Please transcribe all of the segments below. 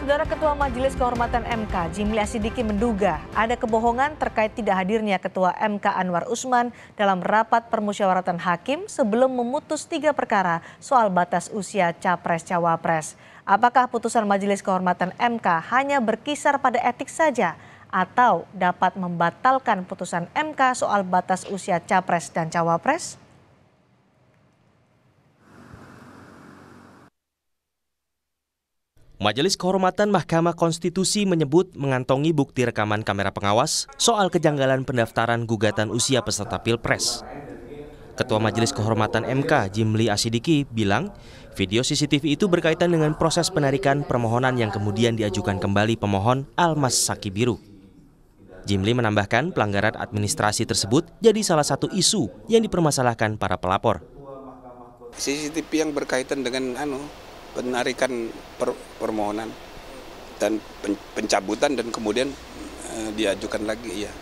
Saudara Ketua Majelis Kehormatan MK, Jimli Asidiki menduga ada kebohongan terkait tidak hadirnya Ketua MK Anwar Usman dalam rapat permusyawaratan hakim sebelum memutus 3 perkara soal batas usia Capres-Cawapres. Apakah putusan Majelis Kehormatan MK hanya berkisar pada etik saja atau dapat membatalkan putusan MK soal batas usia Capres dan Cawapres? Majelis Kehormatan Mahkamah Konstitusi menyebut mengantongi bukti rekaman kamera pengawas soal kejanggalan pendaftaran gugatan usia peserta Pilpres. Ketua Majelis Kehormatan MK, Jimli Asidiki, bilang video CCTV itu berkaitan dengan proses penarikan permohonan yang kemudian diajukan kembali pemohon Almas Saki Biru. Jimli menambahkan pelanggaran administrasi tersebut jadi salah satu isu yang dipermasalahkan para pelapor. CCTV yang berkaitan dengan penarikan permohonan dan pencabutan dan kemudian diajukan lagi ya.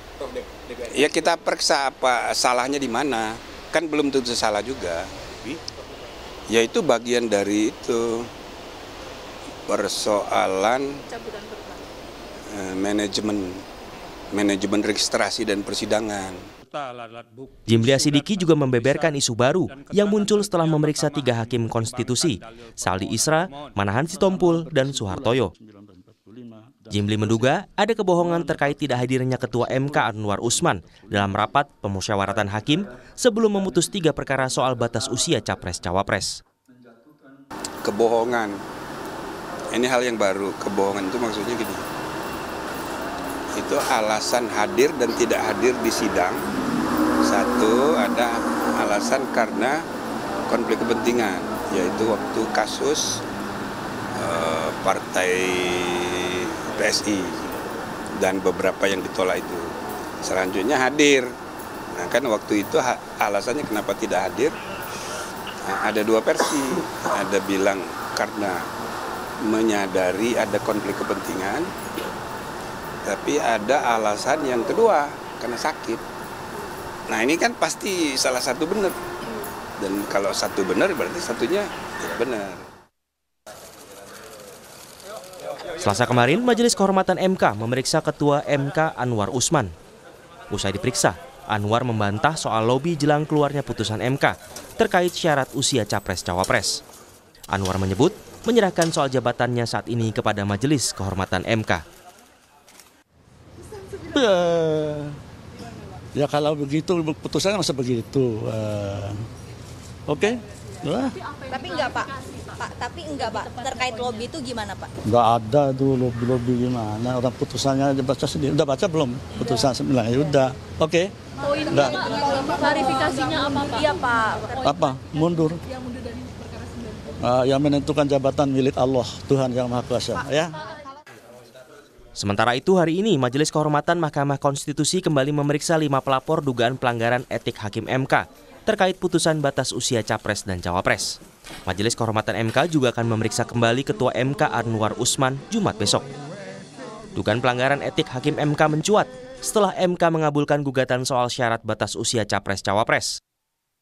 Ya kita periksa apa salahnya di mana, kan belum tentu salah juga. Ya itu bagian dari itu persoalan manajemen registrasi dan persidangan. Jimli Asidiki juga membeberkan isu baru yang muncul setelah memeriksa 3 hakim konstitusi, Saldi Isra, Manahan Sitompul, dan Suhartoyo. Jimli menduga ada kebohongan terkait tidak hadirnya Ketua MK Anwar Usman dalam rapat pemusyawaratan hakim sebelum memutus 3 perkara soal batas usia Capres-Cawapres. Kebohongan, ini hal yang baru. Kebohongan itu maksudnya gini, itu alasan hadir dan tidak hadir di sidang. Satu, ada alasan karena konflik kepentingan, yaitu waktu kasus partai PSI dan beberapa yang ditolak itu. Selanjutnya hadir. Nah kan waktu itu alasannya kenapa tidak hadir, ada 2 versi. Ada bilang karena menyadari ada konflik kepentingan, tapi ada alasan yang kedua karena sakit. Nah ini kan pasti salah satu benar. Dan kalau satu benar berarti satunya tidak benar. Selasa kemarin, Majelis Kehormatan MK memeriksa Ketua MK Anwar Usman. Usai diperiksa, Anwar membantah soal lobi jelang keluarnya putusan MK terkait syarat usia Capres-Cawapres. Anwar menyebut menyerahkan soal jabatannya saat ini kepada Majelis Kehormatan MK. Ya kalau begitu putusannya masa begitu. Oke. Tapi enggak Pak, terkait lobby itu gimana Pak? Enggak ada tuh lobby gimana, orang putusannya dibaca sendiri. Udah baca belum putusan 9? Ya udah. Oke. Poinnya klarifikasinya apa Pak? Iya Pak. Apa? Mundur. Yang mundur dari perkara 9. Yang menentukan jabatan milik Allah, Tuhan Yang Maha Kuasa, ya. Sementara itu hari ini Majelis Kehormatan Mahkamah Konstitusi kembali memeriksa 5 pelapor dugaan pelanggaran etik Hakim MK terkait putusan batas usia Capres dan Cawapres. Majelis Kehormatan MK juga akan memeriksa kembali Ketua MK Anwar Usman Jumat besok. Dugaan pelanggaran etik Hakim MK mencuat setelah MK mengabulkan gugatan soal syarat batas usia Capres-Cawapres.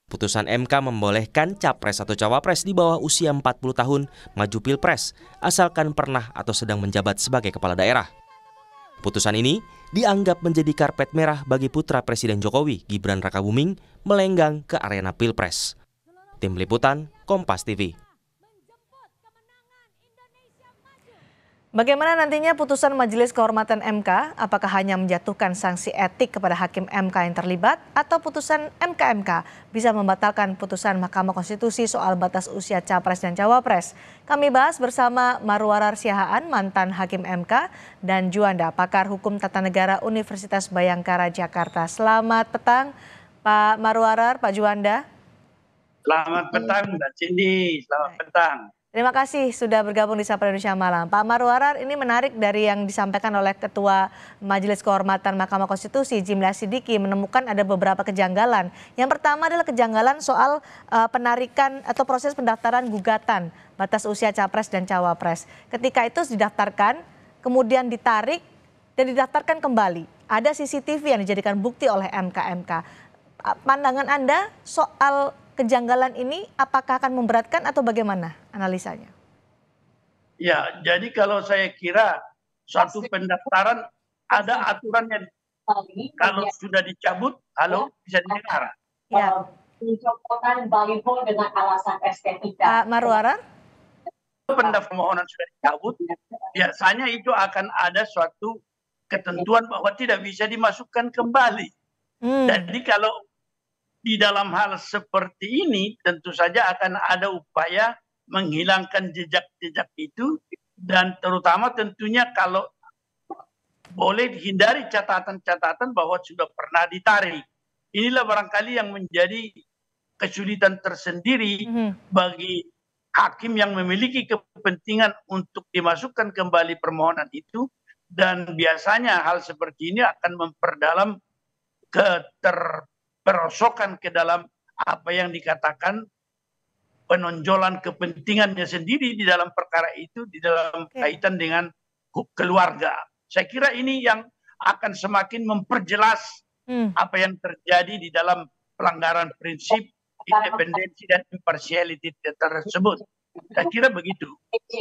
Putusan MK membolehkan Capres atau Cawapres di bawah usia 40 tahun maju Pilpres asalkan pernah atau sedang menjabat sebagai kepala daerah. Putusan ini dianggap menjadi karpet merah bagi putra Presiden Jokowi, Gibran Rakabuming, melenggang ke arena Pilpres. Tim Liputan, Kompas TV. Bagaimana nantinya putusan Majelis Kehormatan MK? Apakah hanya menjatuhkan sanksi etik kepada hakim MK yang terlibat atau putusan MK bisa membatalkan putusan Mahkamah Konstitusi soal batas usia Capres dan Cawapres? Kami bahas bersama Marwarar Siahaan, mantan hakim MK, dan Juanda, pakar hukum tata negara Universitas Bhayangkara Jakarta. Selamat petang Pak Marwarar, Pak Juanda. Selamat petang Mbak Cindy, selamat petang. Terima kasih sudah bergabung di Sapa Indonesia Malam. Pak Marwarar, ini menarik dari yang disampaikan oleh Ketua Majelis Kehormatan Mahkamah Konstitusi, Jimli Asidiki, menemukan ada beberapa kejanggalan. Yang pertama adalah kejanggalan soal penarikan atau proses pendaftaran gugatan batas usia Capres dan Cawapres. Ketika itu didaftarkan, kemudian ditarik dan didaftarkan kembali. Ada CCTV yang dijadikan bukti oleh MK. Pandangan Anda soal kejanggalan ini apakah akan memberatkan atau bagaimana analisanya? Ya, jadi kalau saya kira suatu pendaftaran ada aturannya. Kalau sudah dicabut, halo, bisa didengar. Ya. Pencopotan baliho dengan alasan estetika. Pak Marwarar? Pendaftaran permohonan sudah dicabut, biasanya itu akan ada suatu ketentuan bahwa tidak bisa dimasukkan kembali. Jadi kalau di dalam hal seperti ini tentu saja akan ada upaya menghilangkan jejak-jejak itu, dan terutama tentunya kalau boleh dihindari catatan-catatan bahwa sudah pernah ditarik. Inilah barangkali yang menjadi kesulitan tersendiri bagi hakim yang memiliki kepentingan untuk dimasukkan kembali permohonan itu, dan biasanya hal seperti ini akan memperdalam keterperosokan ke dalam apa yang dikatakan penonjolan kepentingannya sendiri di dalam perkara itu, di dalam kaitan dengan keluarga. Saya kira ini yang akan semakin memperjelas apa yang terjadi di dalam pelanggaran prinsip independensi dan impartiality tersebut. Saya kira begitu.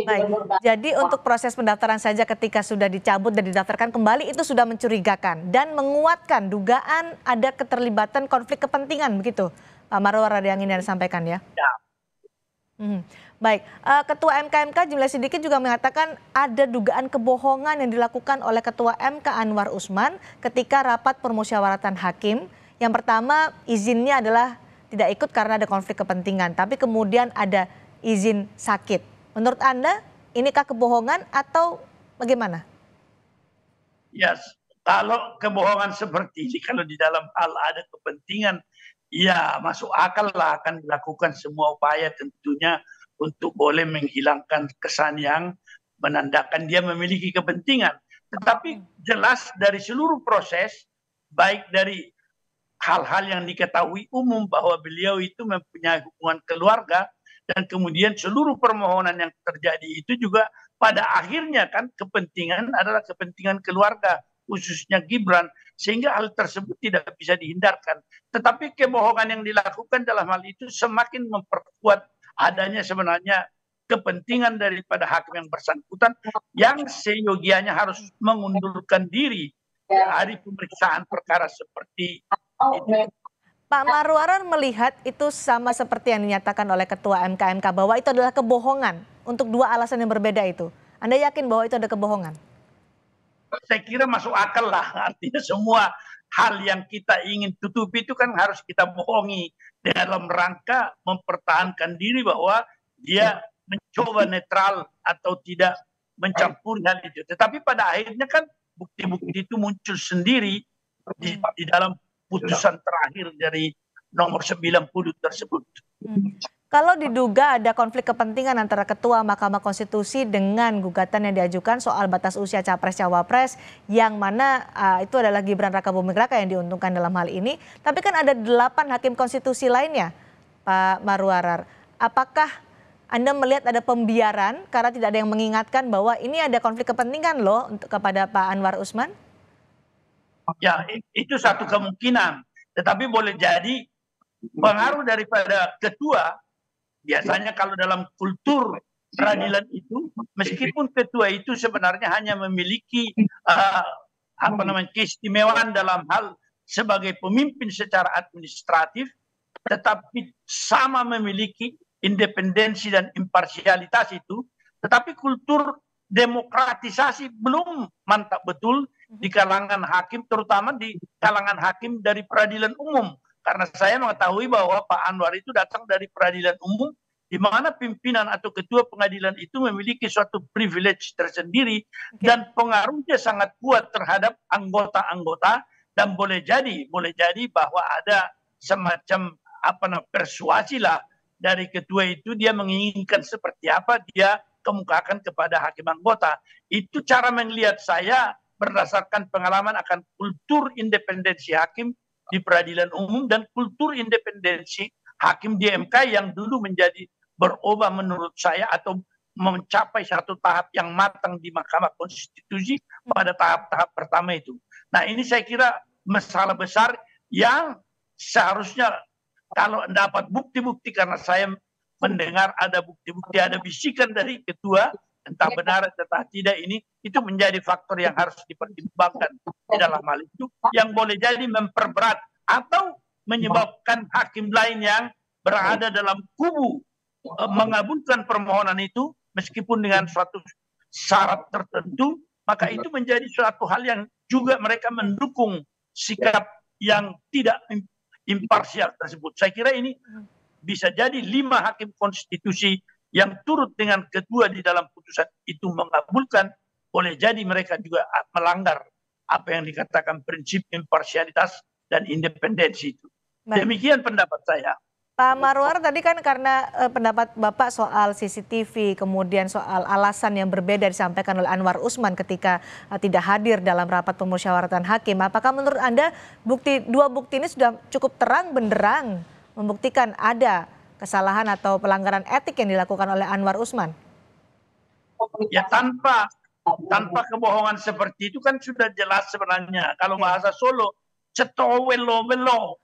Baik, jadi untuk proses pendaftaran saja ketika sudah dicabut dan didaftarkan kembali itu sudah mencurigakan dan menguatkan dugaan ada keterlibatan konflik kepentingan, begitu Pak Marwarar yang ingin disampaikan ya? Ya. Baik, Ketua MK Jimli Sidiki juga mengatakan ada dugaan kebohongan yang dilakukan oleh Ketua MK Anwar Usman ketika rapat permusyawaratan hakim. Yang pertama, izinnya adalah tidak ikut karena ada konflik kepentingan, tapi kemudian ada izin sakit. Menurut Anda, inikah kebohongan atau bagaimana? Ya, kalau kebohongan seperti ini, kalau di dalam hal ada kepentingan, ya masuk akal lah akan dilakukan semua upaya tentunya untuk boleh menghilangkan kesan yang menandakan dia memiliki kepentingan. Tetapi jelas dari seluruh proses, baik dari hal-hal yang diketahui umum bahwa beliau itu mempunyai hubungan keluarga, dan kemudian seluruh permohonan yang terjadi itu juga pada akhirnya kan kepentingan adalah kepentingan keluarga, khususnya Gibran, sehingga hal tersebut tidak bisa dihindarkan. Tetapi kebohongan yang dilakukan dalam hal itu semakin memperkuat adanya sebenarnya kepentingan daripada hakim yang bersangkutan yang seyogianya harus mengundurkan diri dari pemeriksaan perkara seperti itu. Pak Marwarar melihat itu sama seperti yang dinyatakan oleh Ketua MK bahwa itu adalah kebohongan untuk dua alasan yang berbeda itu. Anda yakin bahwa itu ada kebohongan? Saya kira masuk akal lah, artinya semua hal yang kita ingin tutupi itu kan harus kita bohongi dalam rangka mempertahankan diri bahwa dia mencoba netral atau tidak mencampuri hal itu. Tetapi pada akhirnya kan bukti-bukti itu muncul sendiri di dalam putusan terakhir dari nomor 90 tersebut. Kalau diduga ada konflik kepentingan antara Ketua Mahkamah Konstitusi dengan gugatan yang diajukan soal batas usia Capres-Cawapres yang mana itu adalah Gibran Rakabuming Raka yang diuntungkan dalam hal ini. Tapi kan ada 8 hakim konstitusi lainnya, Pak Marwarar. Apakah Anda melihat ada pembiaran karena tidak ada yang mengingatkan bahwa ini ada konflik kepentingan loh kepada Pak Anwar Usman? Ya, itu satu kemungkinan. Tetapi boleh jadi pengaruh daripada ketua. Biasanya kalau dalam kultur peradilan itu, meskipun ketua itu sebenarnya hanya memiliki keistimewaan dalam hal sebagai pemimpin secara administratif, tetapi sama memiliki independensi dan imparsialitas itu, tetapi kultur demokratisasi belum mantap betul di kalangan hakim, terutama di kalangan hakim dari peradilan umum. Karena saya mengetahui bahwa Pak Anwar itu datang dari peradilan umum, di mana pimpinan atau ketua pengadilan itu memiliki suatu privilege tersendiri dan pengaruhnya sangat kuat terhadap anggota-anggota, dan boleh jadi bahwa ada semacam persuasi lah dari ketua itu, dia menginginkan seperti apa dia kemukakan kepada hakim anggota. Itu cara melihat saya berdasarkan pengalaman akan kultur independensi hakim di peradilan umum dan kultur independensi hakim di MK yang dulu menjadi berubah menurut saya atau mencapai satu tahap yang matang di Mahkamah Konstitusi pada tahap-tahap pertama itu. Nah, ini saya kira masalah besar yang seharusnya kalau dapat bukti-bukti, karena saya mendengar ada bukti-bukti, ada bisikan dari ketua entah benar entah tidak, ini itu menjadi faktor yang harus dipertimbangkan di dalam hal itu, yang boleh jadi memperberat atau menyebabkan hakim lain yang berada dalam kubu mengabulkan permohonan itu meskipun dengan suatu syarat tertentu, maka itu menjadi suatu hal yang juga mereka mendukung sikap yang tidak imparsial tersebut. Saya kira ini bisa jadi 5 hakim konstitusi yang turut dengan ketua di dalam putusan itu mengabulkan, boleh jadi mereka juga melanggar apa yang dikatakan prinsip imparsialitas dan independensi itu. Demikian pendapat saya. Pak Marwar, tadi kan karena pendapat Bapak soal CCTV, kemudian soal alasan yang berbeda disampaikan oleh Anwar Usman ketika tidak hadir dalam rapat pemusyawaratan hakim. Apakah menurut Anda dua bukti ini sudah cukup terang benderang membuktikan ada kesalahan atau pelanggaran etik yang dilakukan oleh Anwar Usman? Ya tanpa kebohongan seperti itu kan sudah jelas sebenarnya. Kalau bahasa Solo, cetowelo-welo,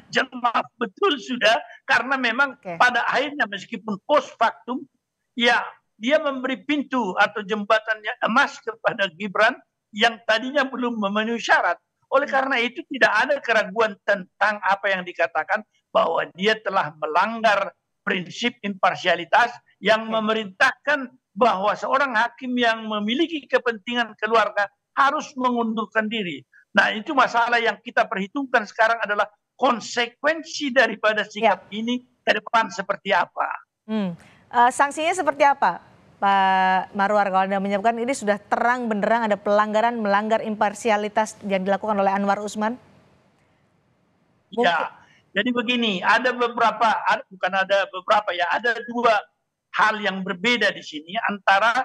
jelas betul sudah, karena memang pada akhirnya meskipun post factum, ya dia memberi pintu atau jembatannya emas kepada Gibran yang tadinya belum memenuhi syarat. Oleh karena itu tidak ada keraguan tentang apa yang dikatakan bahwa dia telah melanggar prinsip imparsialitas yang memerintahkan bahwa seorang hakim yang memiliki kepentingan keluarga harus mengundurkan diri. Nah, itu masalah yang kita perhitungkan sekarang adalah konsekuensi daripada sikap ini ke depan seperti apa. Sanksinya seperti apa, Pak Marwar, kalau Anda menyebutkan ini sudah terang benderang ada pelanggaran, melanggar imparsialitas yang dilakukan oleh Anwar Usman? Ya, jadi begini, ada 2 hal yang berbeda di sini, antara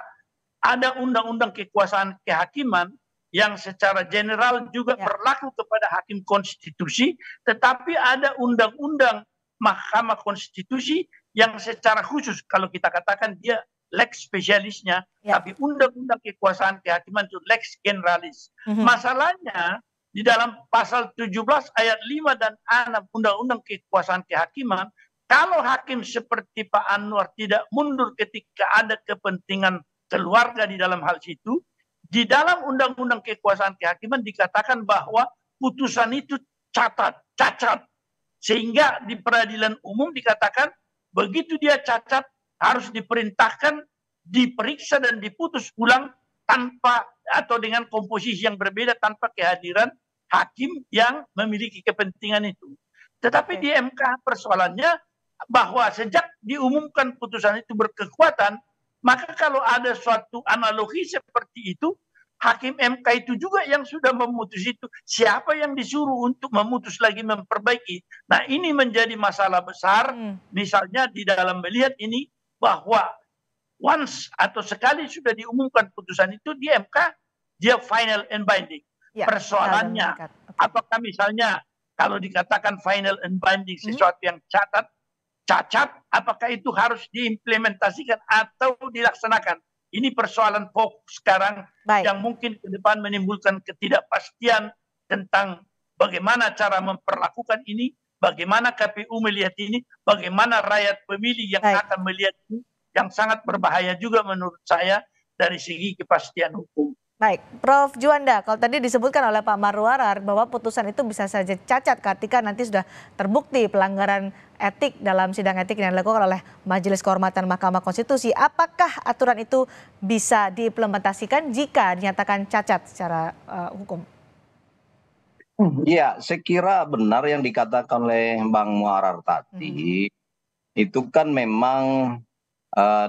ada undang-undang kekuasaan kehakiman yang secara general juga berlaku kepada hakim konstitusi, tetapi ada undang-undang Mahkamah Konstitusi yang secara khusus, kalau kita katakan dia lex spesialisnya, tapi undang-undang kekuasaan kehakiman itu lex generalis. Masalahnya di dalam pasal 17 ayat 5 dan 6 undang-undang kekuasaan kehakiman, kalau hakim seperti Pak Anwar tidak mundur ketika ada kepentingan keluarga di dalam hal situ, di dalam undang-undang kekuasaan kehakiman dikatakan bahwa putusan itu cacat. Sehingga di peradilan umum dikatakan begitu dia cacat harus diperintahkan, diperiksa dan diputus ulang tanpa atau dengan komposisi yang berbeda tanpa kehadiran hakim yang memiliki kepentingan itu. Tetapi di MK persoalannya bahwa sejak diumumkan putusan itu berkekuatan, maka kalau ada suatu analogi seperti itu, hakim MK itu juga yang sudah memutus itu. Siapa yang disuruh untuk memutus lagi, memperbaiki? Nah, ini menjadi masalah besar. Misalnya di dalam melihat ini bahwa once atau sekali sudah diumumkan putusan itu di MK, dia final and binding. Persoalannya, apakah misalnya kalau dikatakan final and binding sesuatu yang cacat, apakah itu harus diimplementasikan atau dilaksanakan? Ini persoalan fokus sekarang yang mungkin ke depan menimbulkan ketidakpastian tentang bagaimana cara memperlakukan ini, bagaimana KPU melihat ini, bagaimana rakyat pemilih yang akan melihat ini, yang sangat berbahaya juga menurut saya dari segi kepastian hukum. Baik, Prof. Juanda, kalau tadi disebutkan oleh Pak Marwar bahwa putusan itu bisa saja cacat ketika nanti sudah terbukti pelanggaran etik dalam sidang etik yang dilakukan oleh Majelis Kehormatan Mahkamah Konstitusi. Apakah aturan itu bisa diimplementasikan jika dinyatakan cacat secara hukum? Ya, saya kira benar yang dikatakan oleh Bang Muarar tadi. Itu kan memang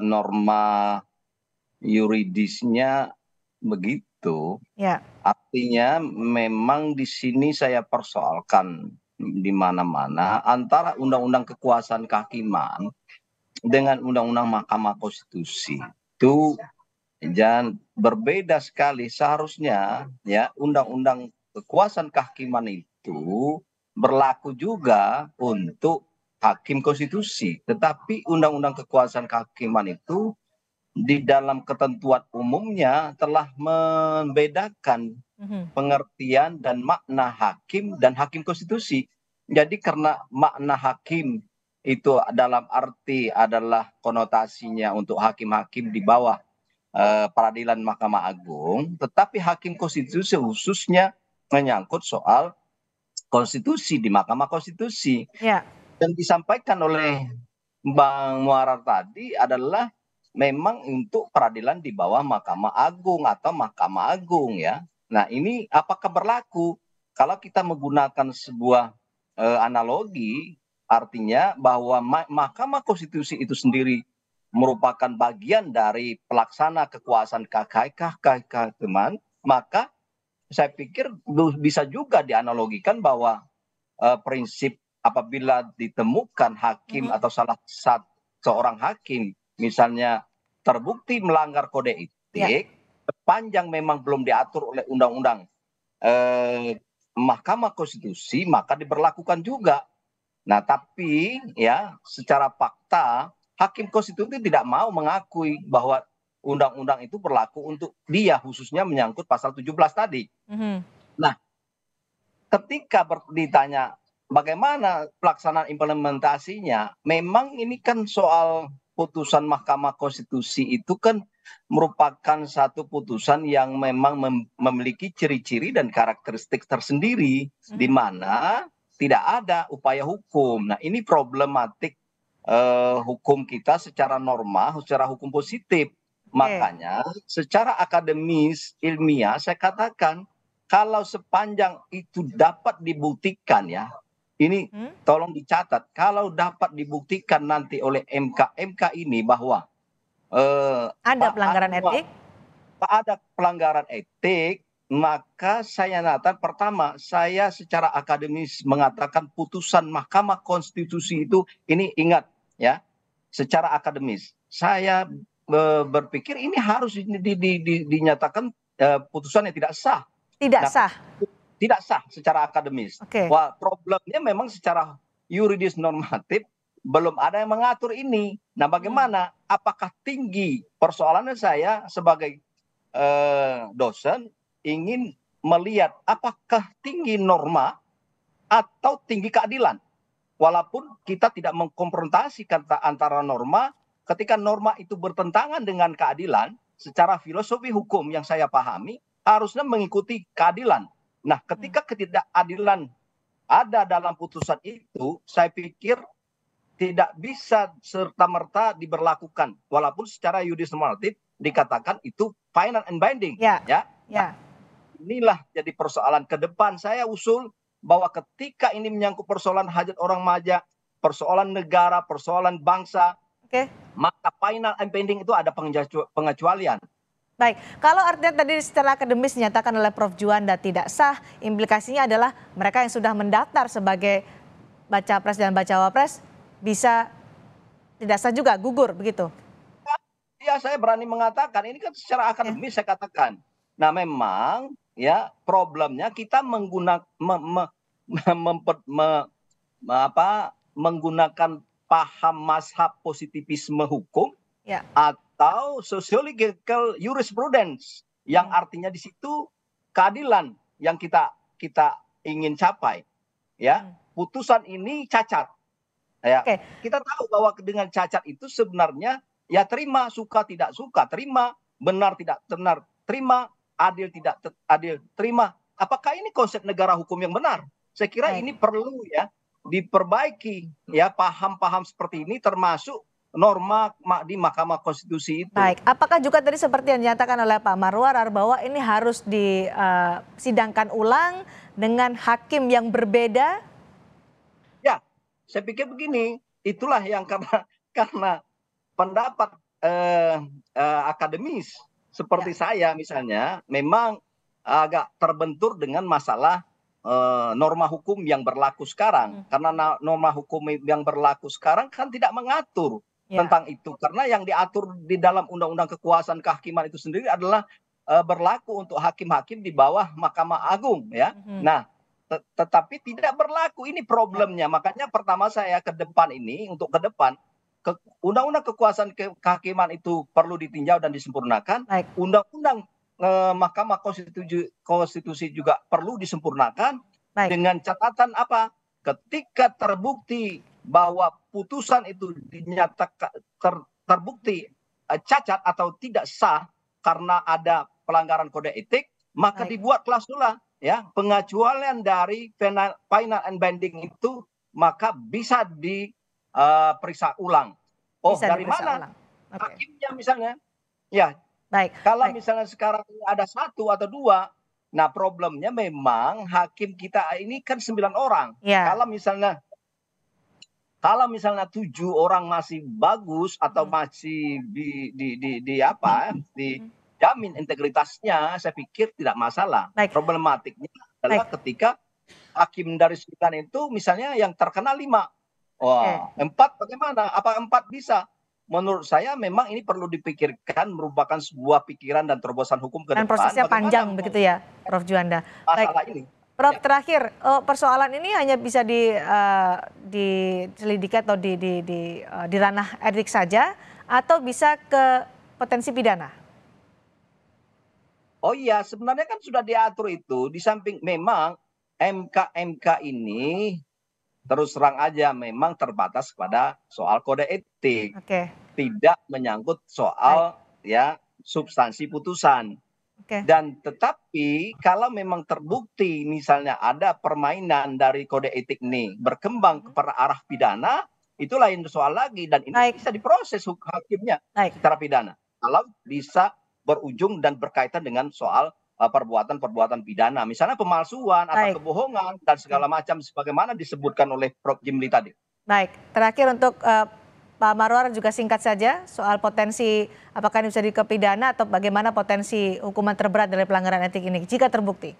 norma yuridisnya begitu. Artinya memang di sini saya persoalkan di mana-mana antara undang-undang kekuasaan kehakiman dengan undang-undang Mahkamah Konstitusi itu dan berbeda sekali. Seharusnya ya undang-undang kekuasaan kehakiman itu berlaku juga untuk hakim konstitusi, tetapi undang-undang kekuasaan kehakiman itu di dalam ketentuan umumnya telah membedakan pengertian dan makna hakim dan hakim konstitusi. Jadi karena makna hakim itu dalam arti adalah konotasinya untuk hakim-hakim di bawah peradilan Mahkamah Agung, tetapi hakim konstitusi khususnya menyangkut soal konstitusi di Mahkamah Konstitusi. Ya. Dan disampaikan oleh Bang Muarar tadi adalah memang untuk peradilan di bawah Mahkamah Agung atau Mahkamah Agung ya. Nah ini apakah berlaku? Kalau kita menggunakan sebuah analogi, artinya bahwa Mahkamah Konstitusi itu sendiri merupakan bagian dari pelaksana kekuasaan kehakiman, maka saya pikir bisa juga dianalogikan bahwa prinsip apabila ditemukan hakim atau salah satu seorang hakim misalnya terbukti melanggar kode etik, sepanjang memang belum diatur oleh undang-undang Mahkamah Konstitusi, maka diberlakukan juga. Nah, tapi ya secara fakta hakim konstitusi tidak mau mengakui bahwa undang-undang itu berlaku untuk dia, khususnya menyangkut pasal 17 tadi. Nah, ketika ditanya bagaimana pelaksanaan implementasinya, memang ini kan soal putusan Mahkamah Konstitusi itu kan merupakan satu putusan yang memang memiliki ciri-ciri dan karakteristik tersendiri, di mana tidak ada upaya hukum. Nah, ini problematik hukum kita secara norma, secara hukum positif. Makanya secara akademis, ilmiah, saya katakan kalau sepanjang itu dapat dibuktikan ya, ini tolong dicatat, kalau dapat dibuktikan nanti oleh MK ini bahwa ada pelanggaran etik, ada pelanggaran etik, maka saya nyatakan pertama, saya secara akademis mengatakan putusan Mahkamah Konstitusi itu, ini ingat ya, secara akademis saya berpikir ini harus dinyatakan putusan yang tidak sah. Tidak sah. Tidak sah secara akademis. Wah, problemnya memang secara yuridis normatif belum ada yang mengatur ini. Nah, bagaimana? Apakah tinggi? Persoalannya saya sebagai dosen ingin melihat apakah tinggi norma atau tinggi keadilan. Walaupun kita tidak mengkonfrontasikan antara norma, ketika norma itu bertentangan dengan keadilan, secara filosofi hukum yang saya pahami, harusnya mengikuti keadilan. Nah, ketika ketidakadilan ada dalam putusan itu, saya pikir tidak bisa serta-merta diberlakukan. Walaupun secara yuridis normatif dikatakan itu final and binding. Nah, inilah jadi persoalan ke depan. Saya usul bahwa ketika ini menyangkut persoalan hajat orang maja, persoalan negara, persoalan bangsa, maka final and binding itu ada pengecualian. Baik, kalau artinya tadi secara akademis dinyatakan oleh Prof. Juanda tidak sah, implikasinya adalah mereka yang sudah mendaftar sebagai baca pres dan bacawa pres bisa tidak sah juga, gugur begitu? Ya, saya berani mengatakan ini kan secara akademis saya katakan. Nah, memang ya problemnya kita menggunakan paham mazhab positivisme hukum atau sociological jurisprudence yang artinya di situ keadilan yang kita ingin capai. Ya, putusan ini cacat. Ya, kita tahu bahwa dengan cacat itu sebenarnya ya terima, suka tidak suka terima, benar tidak benar terima, adil tidak adil terima. Apakah ini konsep negara hukum yang benar? Saya kira ini perlu ya diperbaiki ya, paham-paham seperti ini termasuk norma di Mahkamah Konstitusi itu. Baik, apakah juga tadi seperti yang dinyatakan oleh Pak Marwarar bahwa ini harus disidangkan ulang dengan hakim yang berbeda? Ya, saya pikir begini, itulah yang karena pendapat akademis seperti saya misalnya memang agak terbentur dengan masalah norma hukum yang berlaku sekarang. Karena norma hukum yang berlaku sekarang kan tidak mengatur tentang itu. Karena yang diatur di dalam Undang-Undang Kekuasaan Kehakiman itu sendiri adalah berlaku untuk hakim-hakim di bawah Mahkamah Agung ya. Nah, tetapi tidak berlaku, ini problemnya. Makanya pertama saya ke depan ini, untuk ke depan Undang-Undang Kekuasaan Kehakiman itu perlu ditinjau dan disempurnakan. Undang-Undang Mahkamah Konstitusi juga perlu disempurnakan. Dengan catatan apa? Ketika terbukti bahwa putusan itu dinyatakan terbukti cacat atau tidak sah, karena ada pelanggaran kode etik, maka dibuat klausula ya pengecualian dari final and binding itu maka bisa diperiksa ulang. Oh, bisa dari mana? Hakimnya misalnya. Ya. Baik. Kalau misalnya sekarang ada 1 atau 2, nah problemnya memang hakim kita ini kan 9 orang. Ya. Kalau misalnya 7 orang masih bagus atau masih dijamin integritasnya, saya pikir tidak masalah. Baik. Problematiknya adalah ketika hakim dari 9 itu misalnya yang terkena 5. Wah, 4 bagaimana? Apa 4 bisa? Menurut saya memang ini perlu dipikirkan, merupakan sebuah pikiran dan terobosan hukum ke depan. Dan prosesnya panjang begitu ya, Prof. Juanda. Masalah ini. Prof, terakhir, persoalan ini hanya bisa diselidiki atau di ranah etik saja, atau bisa ke potensi pidana? Oh iya, sebenarnya kan sudah diatur itu. Di samping memang MK ini terus terang aja memang terbatas pada soal kode etik. Tidak menyangkut soal ya substansi putusan. Dan tetapi kalau memang terbukti misalnya ada permainan dari kode etik ini berkembang ke arah pidana, itu lain soal lagi, dan ini bisa diproses hakimnya secara pidana. Kalau bisa berujung dan berkaitan dengan soal perbuatan-perbuatan pidana, misalnya pemalsuan atau kebohongan dan segala macam sebagaimana disebutkan oleh Prof. Jimli tadi. Baik, terakhir untuk Pak Marwarar juga singkat saja soal potensi apakah ini bisa dikepidana atau bagaimana potensi hukuman terberat dari pelanggaran etik ini jika terbukti.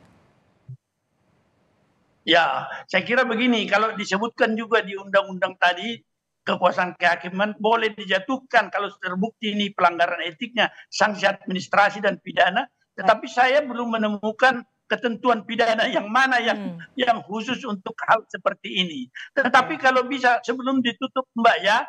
Ya, saya kira begini, kalau disebutkan juga di undang-undang tadi, kekuasaan kehakiman boleh dijatuhkan kalau terbukti ini pelanggaran etiknya, sanksi administrasi dan pidana, tetapi saya belum menemukan ketentuan pidana yang mana yang khusus untuk hal seperti ini. Tetapi kalau bisa sebelum ditutup Mbak ya,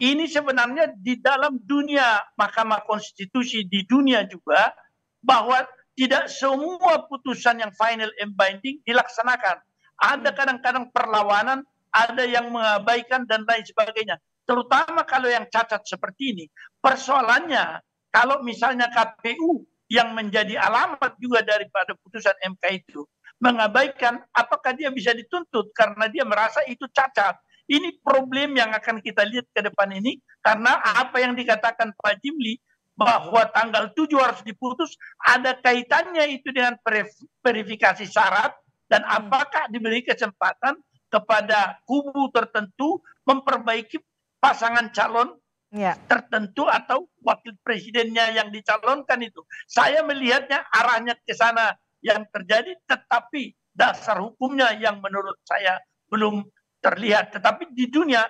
ini sebenarnya di dalam dunia Mahkamah Konstitusi di dunia juga, bahwa tidak semua putusan yang final and binding dilaksanakan. Ada kadang-kadang perlawanan, ada yang mengabaikan dan lain sebagainya. Terutama kalau yang cacat seperti ini. Persoalannya kalau misalnya KPU yang menjadi alamat juga daripada putusan MK itu mengabaikan, apakah dia bisa dituntut karena dia merasa itu cacat. Ini problem yang akan kita lihat ke depan ini, karena apa yang dikatakan Pak Jimli bahwa tanggal 7 harus diputus, ada kaitannya itu dengan verifikasi syarat, dan apakah diberi kesempatan kepada kubu tertentu memperbaiki pasangan calon tertentu atau wakil presidennya yang dicalonkan itu. Saya melihatnya arahnya ke sana yang terjadi, tetapi dasar hukumnya yang menurut saya belum terlihat. Tetapi di dunia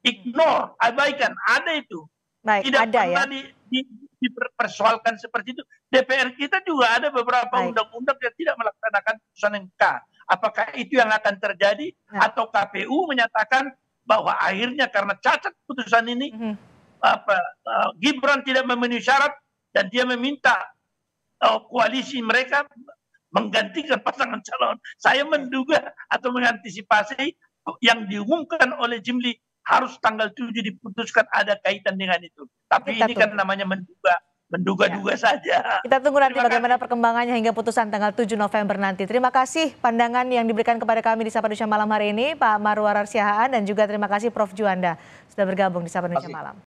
ignore, abaikan, ada itu. Tidak pernah dipersoalkan seperti itu. DPR kita juga ada beberapa undang-undang yang tidak melaksanakan putusan MK. Apakah itu yang akan terjadi atau KPU menyatakan bahwa akhirnya karena cacat putusan ini Gibran tidak memenuhi syarat dan dia meminta koalisi mereka menggantikan pasangan calon. Saya menduga atau mengantisipasi yang diumumkan oleh Jimli harus tanggal 7 diputuskan ada kaitan dengan itu. Tapi ini kan namanya menduga-duga saja. Kita tunggu nanti bagaimana perkembangannya hingga putusan tanggal 7 November nanti. Terima kasih pandangan yang diberikan kepada kami di Sapa Indonesia Malam hari ini, Pak Marwarar Siahaan, dan juga terima kasih Prof. Juanda sudah bergabung di Sapa Indonesia Malam.